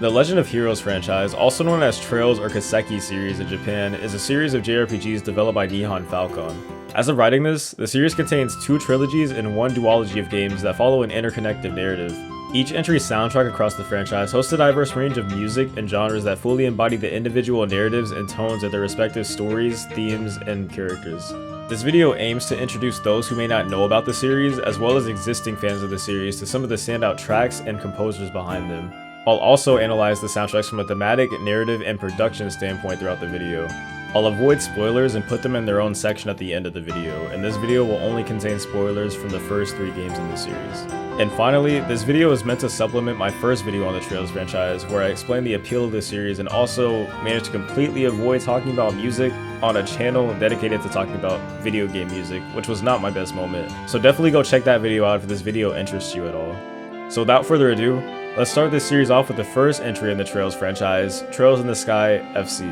The Legend of Heroes franchise, also known as Trails or Kiseki series in Japan, is a series of JRPGs developed by Nihon Falcom. As of writing this, the series contains 2 trilogies and 1 duology of games that follow an interconnected narrative. Each entry's soundtrack across the franchise hosts a diverse range of music and genres that fully embody the individual narratives and tones of their respective stories, themes, and characters. This video aims to introduce those who may not know about the series, as well as existing fans of the series, to some of the standout tracks and composers behind them. I'll also analyze the soundtracks from a thematic, narrative, and production standpoint throughout the video. I'll avoid spoilers and put them in their own section at the end of the video, and this video will only contain spoilers from the first 3 games in the series. And finally, this video is meant to supplement my first video on the Trails franchise, where I explain the appeal of the series and also managed to completely avoid talking about music on a channel dedicated to talking about video game music, which was not my best moment. So definitely go check that video out if this video interests you at all. So without further ado, let's start this series off with the first entry in the Trails franchise, Trails in the Sky FC.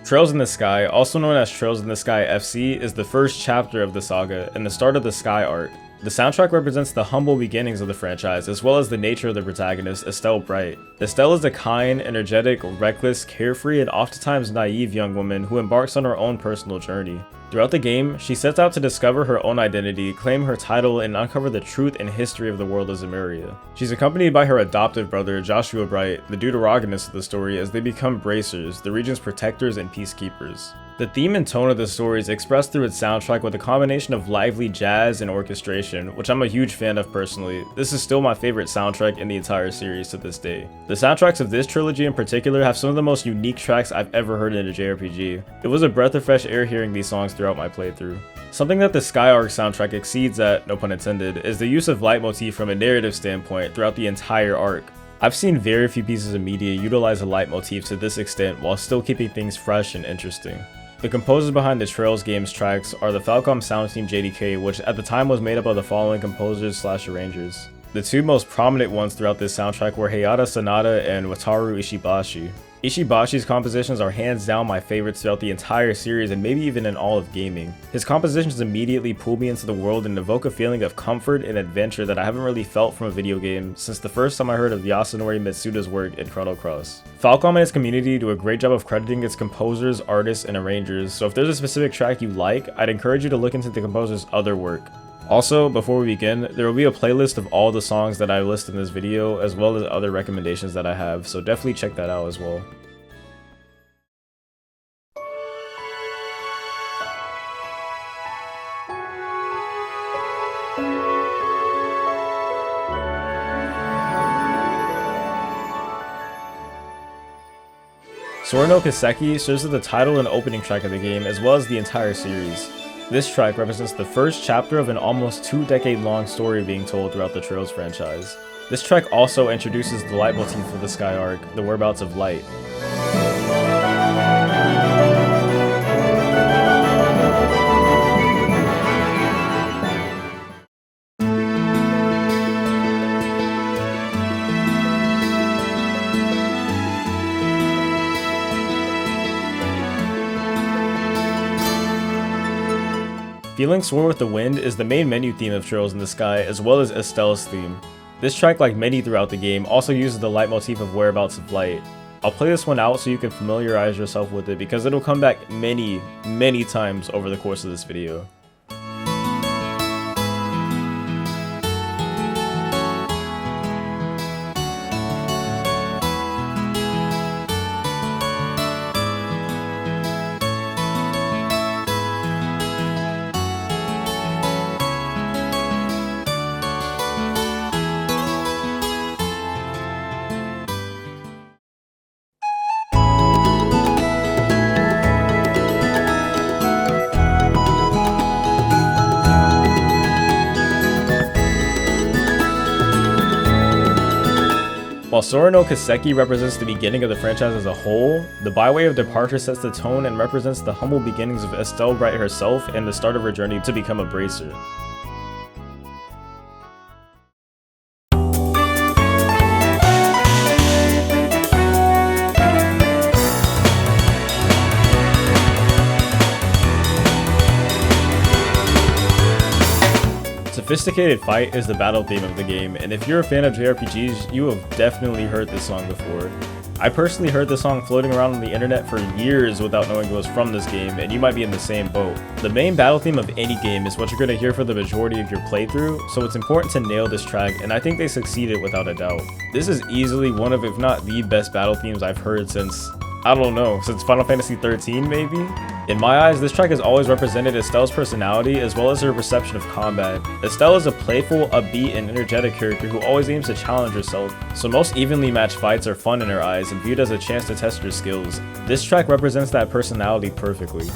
Trails in the Sky, also known as Trails in the Sky FC, is the first chapter of the saga and the start of the Sky arc. The soundtrack represents the humble beginnings of the franchise, as well as the nature of the protagonist, Estelle Bright. Estelle is a kind, energetic, reckless, carefree, and oftentimes naive young woman who embarks on her own personal journey. Throughout the game, she sets out to discover her own identity, claim her title, and uncover the truth and history of the world of Zemuria. She's accompanied by her adoptive brother, Joshua Bright, the deuteragonist of the story, as they become bracers, the region's protectors and peacekeepers. The theme and tone of the story is expressed through its soundtrack with a combination of lively jazz and orchestration, which I'm a huge fan of personally. This is still my favorite soundtrack in the entire series to this day. The soundtracks of this trilogy in particular have some of the most unique tracks I've ever heard in a JRPG. It was a breath of fresh air hearing these songs throughout my playthrough. Something that the Sky Arc soundtrack exceeds at, no pun intended, is the use of leitmotif from a narrative standpoint throughout the entire arc. I've seen very few pieces of media utilize a leitmotif to this extent while still keeping things fresh and interesting. The composers behind the Trails games tracks are the Falcom sound team J.D.K, which at the time was made up of the following composers/arrangers. The 2 most prominent ones throughout this soundtrack were Hayata Sanada and Wataru Ishibashi. Ishibashi's compositions are hands down my favorites throughout the entire series and maybe even in all of gaming. His compositions immediately pull me into the world and evoke a feeling of comfort and adventure that I haven't really felt from a video game since the first time I heard of Yasunori Mitsuda's work in Chrono Cross. Falcom and its community do a great job of crediting its composers, artists, and arrangers, so if there's a specific track you like, I'd encourage you to look into the composer's other work. Also, before we begin, there will be a playlist of all the songs that I list in this video, as well as other recommendations that I have, so definitely check that out as well. Sora no Kiseki serves as the title and opening track of the game, as well as the entire series. This track represents the first chapter of an almost 2-decade-long story being told throughout the Trails franchise. This track also introduces the leitmotif of the Sky Arc, the whereabouts of light. Feeling Sworn with the Wind is the main menu theme of Trails in the Sky, as well as Estelle's theme. This track, like many throughout the game, also uses the leitmotif of Whereabouts of Light. I'll play this one out so you can familiarize yourself with it because it'll come back many times over the course of this video. While Sora no Kiseki represents the beginning of the franchise as a whole, the Byway of Departure sets the tone and represents the humble beginnings of Estelle Bright herself and the start of her journey to become a bracer. Sophisticated Fight is the battle theme of the game, and if you're a fan of JRPGs, you have definitely heard this song before. I personally heard this song floating around on the internet for years without knowing it was from this game, and you might be in the same boat. The main battle theme of any game is what you're going to hear for the majority of your playthrough, so it's important to nail this track, and I think they succeeded without a doubt. This is easily one of, if not the best battle themes I've heard since, I don't know, since Final Fantasy XIII maybe? In my eyes, this track has always represented Estelle's personality as well as her perception of combat. Estelle is a playful, upbeat, and energetic character who always aims to challenge herself, so most evenly matched fights are fun in her eyes and viewed as a chance to test her skills. This track represents that personality perfectly.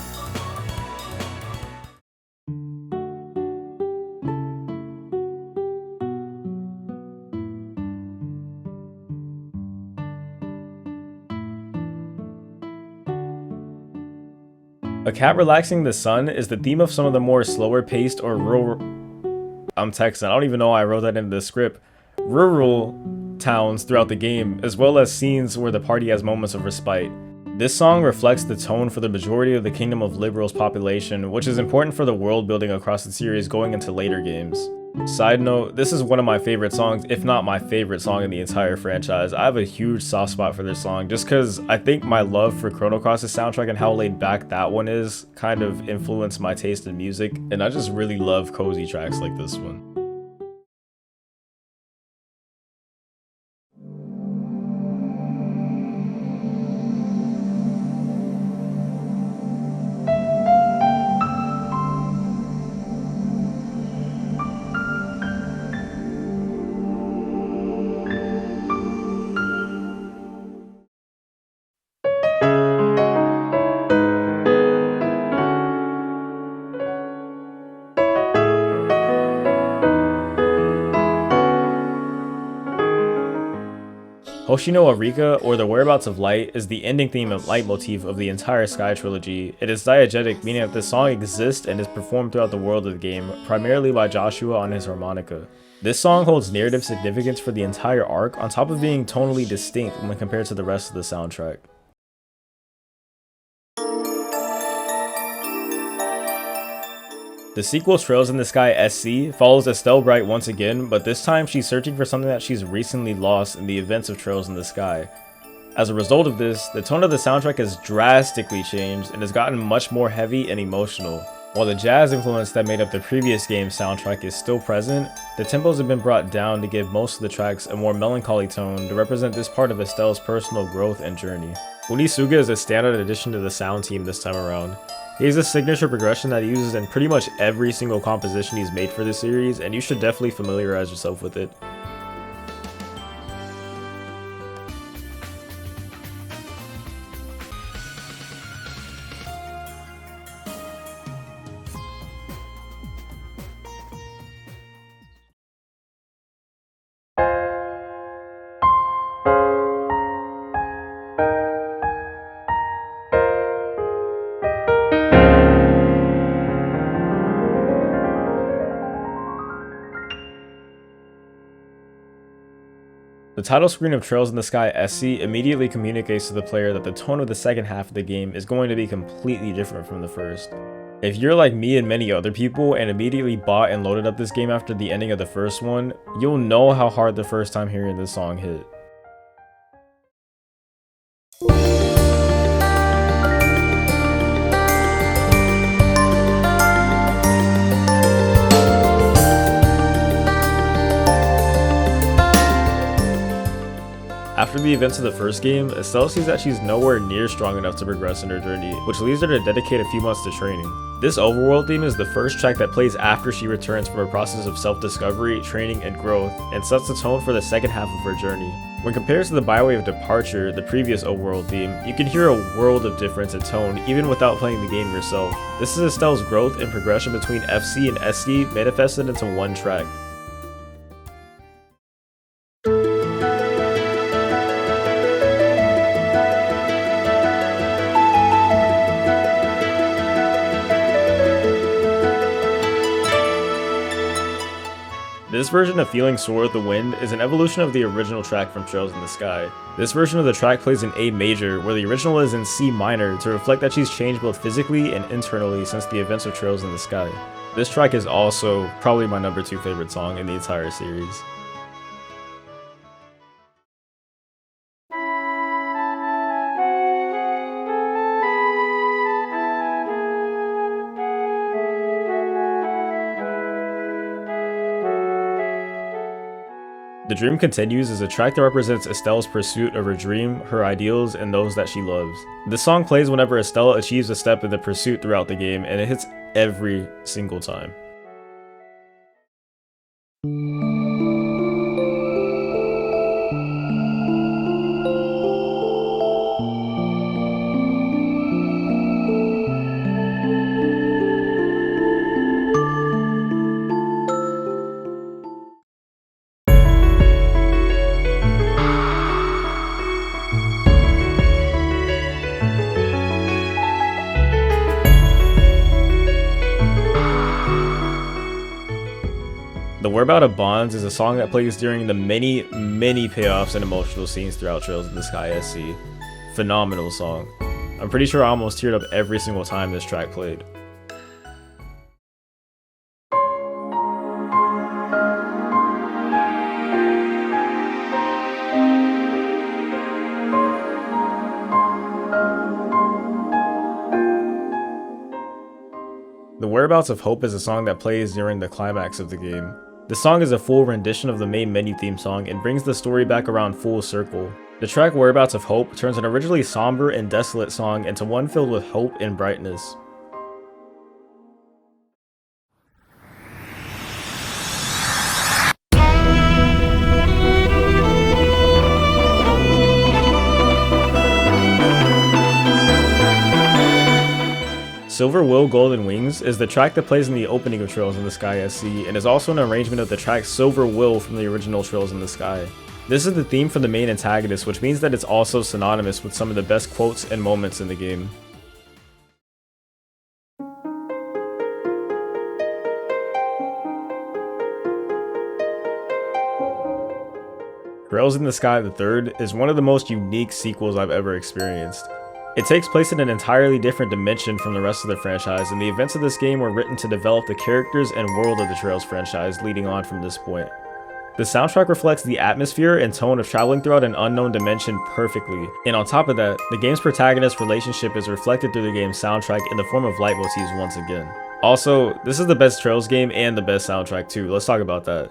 A cat relaxing in the sun is the theme of some of the more slower paced or rural... I'm texting, I don't even know why I wrote that into the script. Rural towns throughout the game, as well as scenes where the party has moments of respite. This song reflects the tone for the majority of the Kingdom of Liberal's population, which is important for the world building across the series going into later games. Side note, this is one of my favorite songs, if not my favorite song in the entire franchise. I have a huge soft spot for this song just because I think my love for Chrono Cross's soundtrack and how laid back that one is kind of influenced my taste in music, and I just really love cozy tracks like this one. Hoshino Arika, or The Whereabouts of Light, is the ending theme and leitmotif of the entire Sky trilogy. It is diegetic, meaning that this song exists and is performed throughout the world of the game, primarily by Joshua on his harmonica. This song holds narrative significance for the entire arc, on top of being tonally distinct when compared to the rest of the soundtrack. The sequel, Trails in the Sky SC, follows Estelle Bright once again, but this time she's searching for something that she's recently lost in the events of Trails in the Sky. As a result of this, the tone of the soundtrack has drastically changed and has gotten much more heavy and emotional. While the jazz influence that made up the previous game's soundtrack is still present, the tempos have been brought down to give most of the tracks a more melancholy tone to represent this part of Estelle's personal growth and journey. Unisuga is a standout addition to the sound team this time around. He has a signature progression that he uses in pretty much every single composition he's made for this series, and you should definitely familiarize yourself with it. The title screen of Trails in the Sky SC immediately communicates to the player that the tone of the second half of the game is going to be completely different from the first. If you're like me and many other people and immediately bought and loaded up this game after the ending of the first one, you'll know how hard the first time hearing this song hit. After the events of the first game, Estelle sees that she's nowhere near strong enough to progress in her journey, which leads her to dedicate a few months to training. This overworld theme is the first track that plays after she returns from her process of self-discovery, training, and growth, and sets the tone for the second half of her journey. When compared to the Byway of Departure, the previous overworld theme, you can hear a world of difference in tone even without playing the game yourself. This is Estelle's growth and progression between FC and SC manifested into one track. This version of Feeling Sore with the Wind is an evolution of the original track from Trails in the Sky. This version of the track plays in A major, where the original is in C minor, to reflect that she's changed both physically and internally since the events of Trails in the Sky. This track is also probably my number 2 favorite song in the entire series. The Dream Continues is a track that represents Estelle's pursuit of her dream, her ideals, and those that she loves. This song plays whenever Estelle achieves a step in the pursuit throughout the game, and it hits every single time. The Whereabout of Bonds is a song that plays during the many payoffs and emotional scenes throughout Trails in the Sky SC. Phenomenal song. I'm pretty sure I almost teared up every single time this track played. The Whereabouts of Hope is a song that plays during the climax of the game. The song is a full rendition of the main menu theme song and brings the story back around full circle. The track Whereabouts of Hope turns an originally somber and desolate song into one filled with hope and brightness. Silver Will Golden Wings is the track that plays in the opening of Trails in the Sky SC and is also an arrangement of the track Silver Will from the original Trails in the Sky. This is the theme for the main antagonist, which means that it's also synonymous with some of the best quotes and moments in the game. Trails in the Sky the Third is one of the most unique sequels I've ever experienced. It takes place in an entirely different dimension from the rest of the franchise, and the events of this game were written to develop the characters and world of the Trails franchise leading on from this point. The soundtrack reflects the atmosphere and tone of traveling throughout an unknown dimension perfectly, and on top of that, the game's protagonist relationship is reflected through the game's soundtrack in the form of leitmotifs once again. Also, this is the best Trails game and the best soundtrack too, let's talk about that.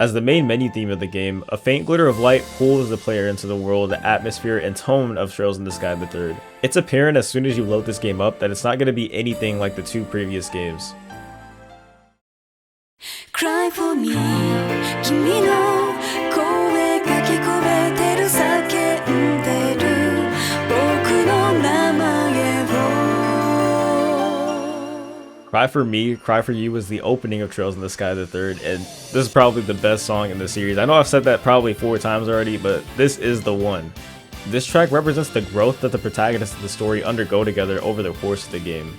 As the main menu theme of the game, a faint glitter of light pulls the player into the world, atmosphere, and tone of Trails in the Sky the Third. It's apparent as soon as you load this game up that it's not going to be anything like the 2 previous games. Cry for me, 君の声かき込めてる叫んでる僕の名前を Cry for Me, Cry for You was the opening of Trails in the Sky the Third, and this is probably the best song in the series. I know I've said that probably 4 times already, but this is the one. This track represents the growth that the protagonists of the story undergo together over the course of the game.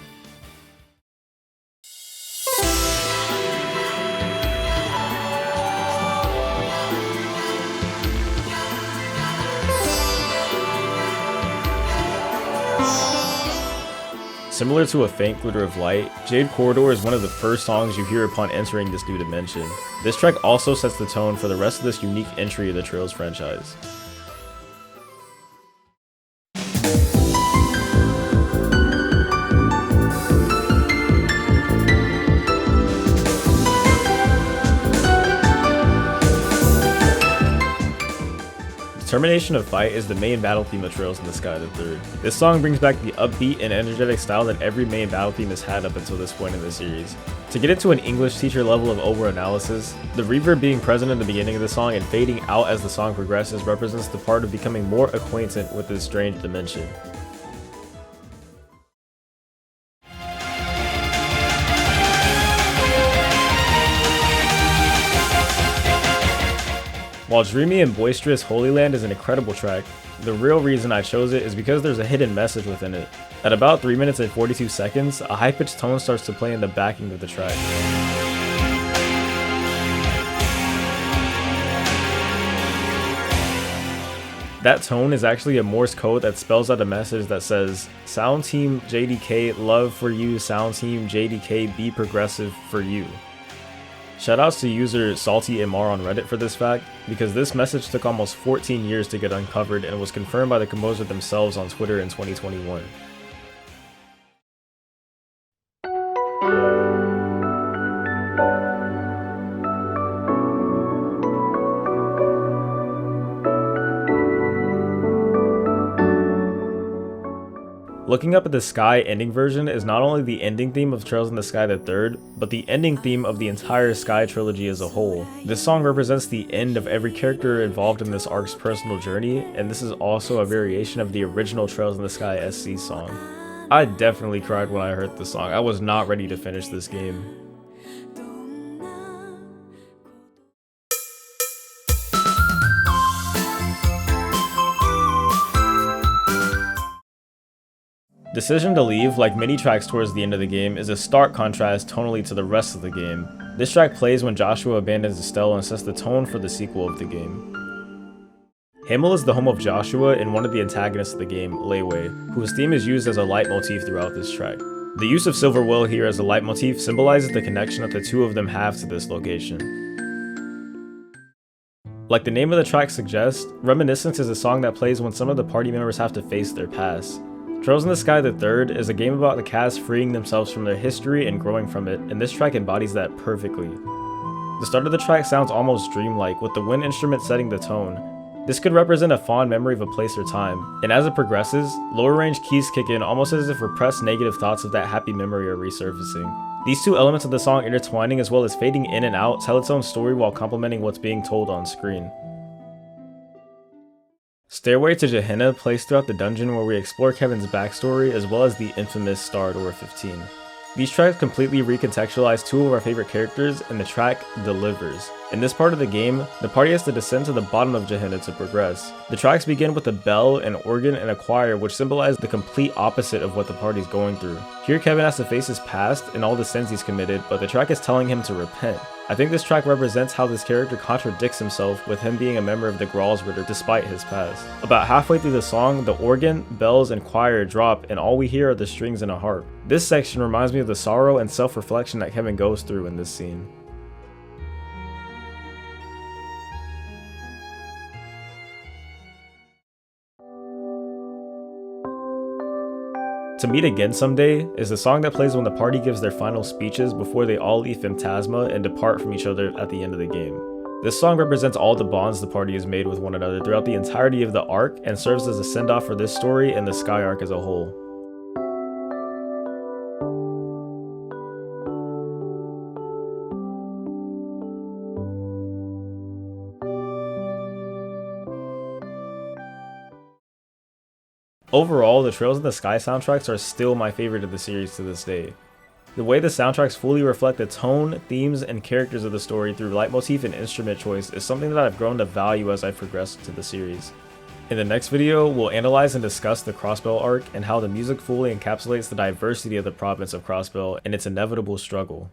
Similar to A Faint Glitter of Light, Jade Corridor is one of the first songs you hear upon entering this new dimension. This track also sets the tone for the rest of this unique entry of the Trails franchise. Termination of Fight is the main battle theme of Trails in the Sky the Third. This song brings back the upbeat and energetic style that every main battle theme has had up until this point in the series. To get into an English teacher level of over-analysis, the reverb being present in the beginning of the song and fading out as the song progresses represents the part of becoming more acquainted with this strange dimension. While dreamy and boisterous Holy Land is an incredible track, the real reason I chose it is because there's a hidden message within it. At about 3 minutes and 42 seconds, a high-pitched tone starts to play in the backing of the track. That tone is actually a Morse code that spells out a message that says, "Sound Team J.D.K, love for you, Sound Team J.D.K, be progressive for you." Shoutouts to user SaltyMR on Reddit for this fact, because this message took almost 14 years to get uncovered and was confirmed by the composer themselves on Twitter in 2021. Looking Up at the Sky ending version is not only the ending theme of Trails in the Sky III, but the ending theme of the entire Sky trilogy as a whole. This song represents the end of every character involved in this arc's personal journey, and this is also a variation of the original Trails in the Sky SC song. I definitely cried when I heard this song. I was not ready to finish this game. Decision to Leave, like many tracks towards the end of the game, is a stark contrast tonally to the rest of the game. This track plays when Joshua abandons Estelle and sets the tone for the sequel of the game. Himmel is the home of Joshua and one of the antagonists of the game, Leeway, whose theme is used as a leitmotif throughout this track. The use of Silver Will here as a leitmotif symbolizes the connection that the two of them have to this location. Like the name of the track suggests, Reminiscence is a song that plays when some of the party members have to face their past. Trails in the Sky III is a game about the cast freeing themselves from their history and growing from it, and this track embodies that perfectly. The start of the track sounds almost dreamlike, with the wind instrument setting the tone. This could represent a fond memory of a place or time, and as it progresses, lower range keys kick in almost as if repressed negative thoughts of that happy memory are resurfacing. These two elements of the song intertwining as well as fading in and out tell its own story while complementing what's being told on screen. Stairway to Gehenna plays throughout the dungeon where we explore Kevin's backstory as well as the infamous Star Door 15. These tracks completely recontextualize two of our favorite characters, and the track delivers. In this part of the game, the party has to descend to the bottom of Gehenna to progress. The tracks begin with a bell, an organ, and a choir, which symbolize the complete opposite of what the party's going through. Here Kevin has to face his past and all the sins he's committed, but the track is telling him to repent. I think this track represents how this character contradicts himself, with him being a member of the Gralsritter despite his past. About halfway through the song, the organ, bells, and choir drop, and all we hear are the strings and a harp. This section reminds me of the sorrow and self-reflection that Kevin goes through in this scene. To Meet Again Someday is the song that plays when the party gives their final speeches before they all leave Phantasma and depart from each other at the end of the game. This song represents all the bonds the party has made with one another throughout the entirety of the arc and serves as a send-off for this story and the Sky arc as a whole. Overall, the Trails in the Sky soundtracks are still my favorite of the series to this day. The way the soundtracks fully reflect the tone, themes, and characters of the story through leitmotif and instrument choice is something that I've grown to value as I progress into the series. In the next video, we'll analyze and discuss the Crossbell arc and how the music fully encapsulates the diversity of the province of Crossbell and its inevitable struggle.